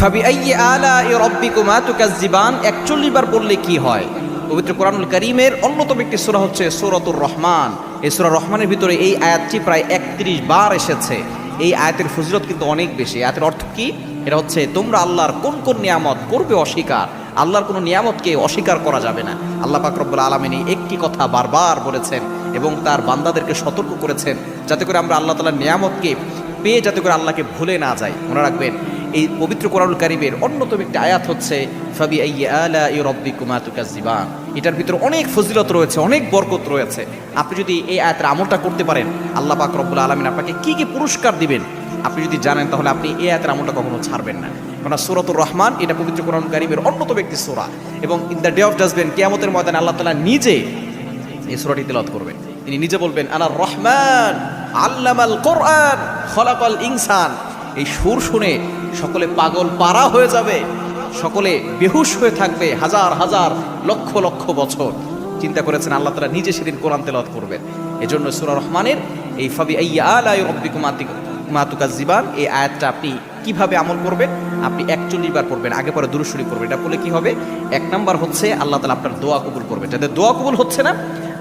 ফাবিআইয়ি আলাই রাব্বিকুমা তুকাজ্জিবান 41 বার বললে কি হয়? পবিত্র কোরআনুল কারীমের অন্যতম একটি সূরা হচ্ছে সূরাতুর রহমান। এই সূরা রহমানের ভিতরে এই আয়াতটি প্রায় 31 বার এসেছে। এই আয়াতের ফজিলত কিন্তু অনেক বেশি। আয়াতের অর্থ কি? এটা হচ্ছে তোমরা আল্লাহর কোন কোন নিয়ামত করবে অস্বীকার, আল্লাহর কোনো নিয়ামতকে অস্বীকার করা যাবে না। আল্লাহ পাক রব্বুল আলামিন এই একটি কথা বারবার বলেছেন এবং তার বান্দাদেরকে সতর্ক করেছেন যাতে করে আমরা আল্লাহ তাআলার নিয়ামতকে পেয়ে যাতে করে আল্লাহকে ভুলে না যাই। মনে রাখবেন এই পবিত্র কোরআনুল কারীমের অন্যতম একটি আয়াত হচ্ছে ফাবিআইয়ি আলাই রাব্বিকুমা তুকাজ্জিবান। এটার ভিতরে অনেক ফজিলত রয়েছে, অনেক বরকত রয়েছে। আপনি যদি এই আয়াতের আমলটা করতে পারেন আল্লাহ পাক রব্বুল আলামিন আপনাকে কি কি পুরস্কার দিবেন আপনি যদি জানেন তাহলে আপনি এই আয়াতের আমলটা কখনো ছাড়বেন না। কারণ সূরাতুর রহমান এটা পবিত্র কোরআনুল কারীমের অন্যতম একটি সূরা এবং in the day of judgement কিয়ামতের ময়দানে আল্লাহ তাআলা নিজে এই সূরাটি তেলাওয়াত করবেন। তিনি নিজে বলবেন আনার রহমান আল্লামাল কোরআন খলাকাল ইনসান। এই সুর শুনে সকলে পাগল পারা হয়ে যাবে, সকলে বেহুশ হয়ে থাকবে হাজার হাজার লক্ষ লক্ষ বছর। চিন্তা করেছেন আল্লাহ তাআলা নিজে সেদিন কোরআন তেলাওয়াত করবেন। এজন্য সূরা রহমানের এই ফাবিআইয়ি আলাই রাব্বিকুমা তুকাজ্জিবান এই আয়াতটা আপনি কিভাবে আমল করবেন? আপনি 41 বার পড়বেন, আগে পরে দুরূদ শরীফ পড়বেন। এটা বলে কি হবে? এক নাম্বার হচ্ছে আল্লাহ তাআলা আপনার দোয়া কবুল করবেন। যাদের দোয়া কবুল হচ্ছে না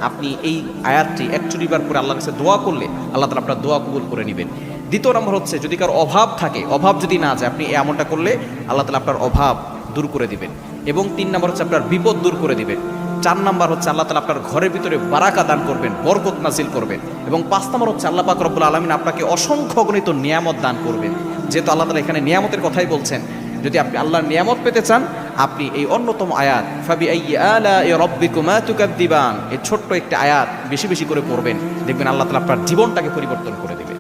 আপনি এই আয়াতটি 41 বার পরে আল্লাহর কাছে দোয়া করলে আল্লাহ তাআলা আপনার দোয়া কবুল করে নেবেন। দ্বিতীয় নম্বর হচ্ছে যদি কারো অভাব থাকে, অভাব যদি না যায় আপনি এই আমলটা করলে আল্লাহ তাআলা আপনার অভাব দূর করে দিবেন। এবং 3 নম্বর হচ্ছে আপনার বিপদ দূর করে দিবেন। 4 নম্বর হচ্ছে আল্লাহ তাআলা আপনার ঘরের ভিতরে বারাকা দান করবেন, বরকত নাজিল করবেন। এবং 5 নম্বর হচ্ছে আল্লাহ পাক রব্বুল আলামিন আপনাকে অসংখ্য অগণিত নিয়ামত দান করবেন। যেহেতু আল্লাহ তাআলা এখানে নিয়ামতের কথাই বলছেন, যদি আপনি আল্লাহর নিয়ামত পেতে চান আপনি এই অন্যতম আয়াত ফাবিআইয়ি আলাই রাব্বিকুমা তুকাজ্জিবান এই ছোট্ট একটা আয়াত বেশি বেশি করে পড়বেন, দেখবেন আল্লাহ তাআলা আপনার জীবনটাকে পরিবর্তন করে দেবেন।